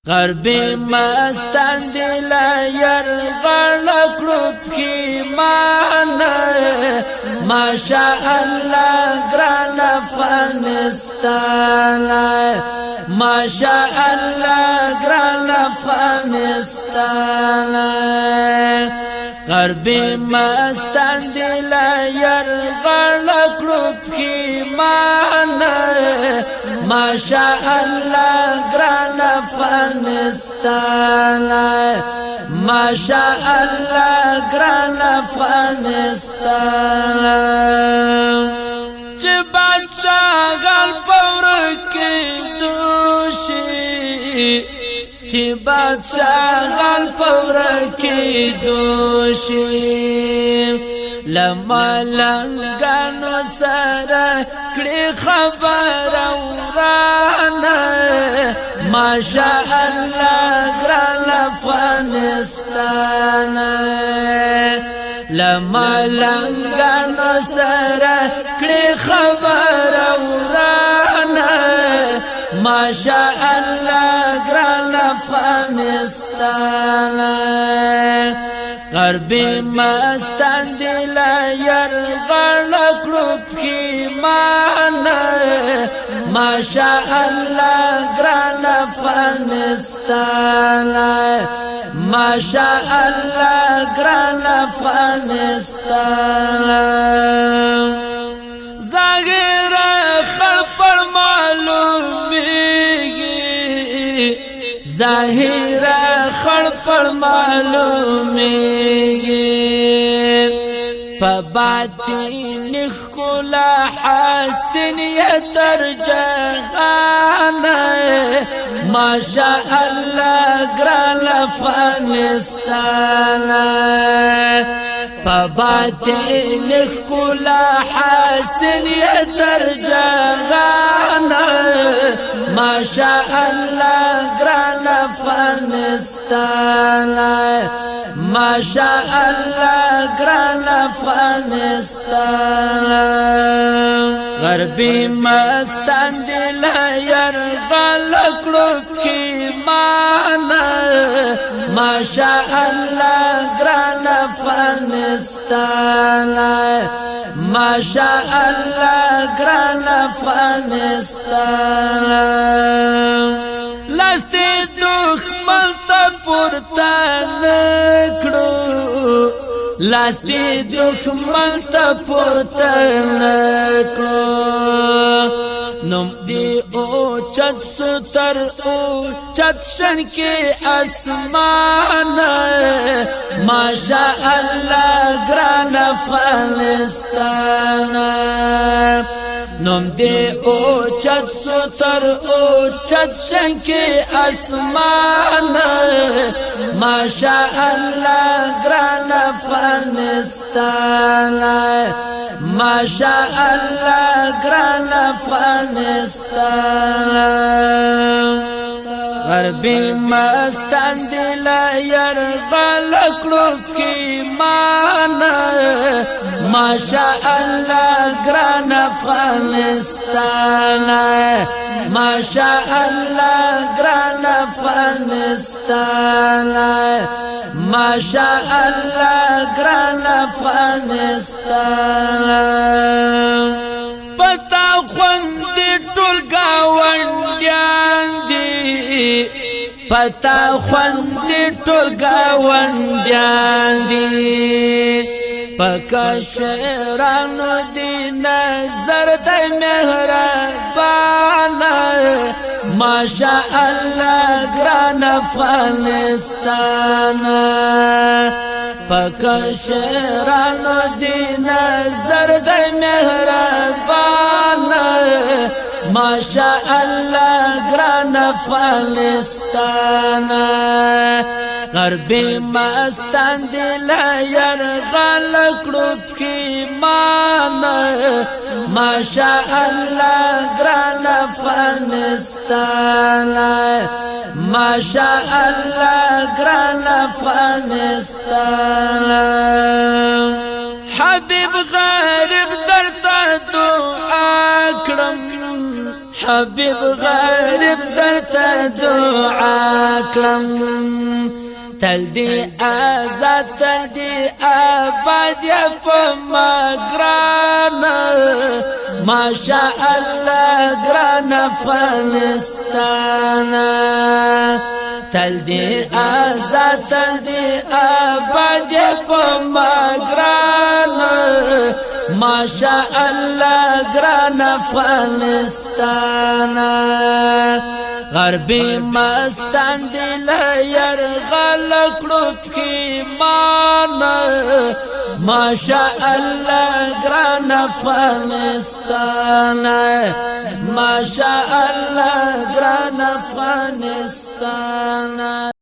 غربی مستان دیلا یرغل کلوب کی مانا ماشاءاللہ گران افغانستان ماشاءاللہ گران افغانستان غربی مستان دیلا یرغل کلوب کی مانا ماشاءاللہ گران افغانستان ماشاءاللہ گران افغانستان چه بادشاہ غل پور کی دوشی چه بادشاہ غل پور کی دوشی لملنگانو سره کړي خبر اورانا ماشاءالله ګران افغانستان لملنگانو سره کړي خبر اورانا ماشاءالله ګران افغانستان غربی مستان دیلا یرغل کلوب کی مانا ماشاءاللہ گران افغانستان ماشاءاللہ گران افغانستان ظاہر خلق معلومیگی ظاہر خلق معلومیگی فباطن خلا حسن يترجانا ماشاءالله گران افغانستان فباطن خلا حسن يترجانا ماشاءالله گران افغانستان ماشاءالله گران افغانستان غربی مستان دیلا یرغل کلوب کی مانا ماشاءالله گران افغانستان ماشاءالله گران افغانستان لستی دخمن تا پورتان کړو لاستی دښمن ته پورته نکړو نوم دی او چت ستر او چت شن کې اسمان ماشاءالله ګران افغانستان نوم دی او چت ستر او چت شن کې اسمان ماشاءالله ګران افغانستان ماشاءالله ګران افغانستان غربی مستان دیلا یرغل کلوب کی مانا ماشاءالله ګران افغانستان ماشاءالله ګران افغانستان ماشاءالله ګران افغانستان پتا خوند ټول گاونډیان دي پتا خوند ټول گاونډیان دي پکا شیرانو دی نظر د مهربان ماشاءالله ګران افغانستان پکا شیرانو دی نظر د مهربان ماشاءالله ګران افغانستان غربی مستان دیلا یرغل کلوب کی مانا ماشاءالله ګران افغانستان ماشاءالله ګران افغانستان حبیب غریب درته دعا کړم حبیب غریب درته دعا کلم تل دی آزاد تل دی آباد یا پا مگران ماشاء اللہ گران افغانستان تل دی آزاد تل دی آباد یا پا مگران ماشاء اللہ گران افغانستان غربی مستان دل یرغل کړو پښیمانه ماشاء الله ګران افغانستان ماشاء الله ګران افغانستان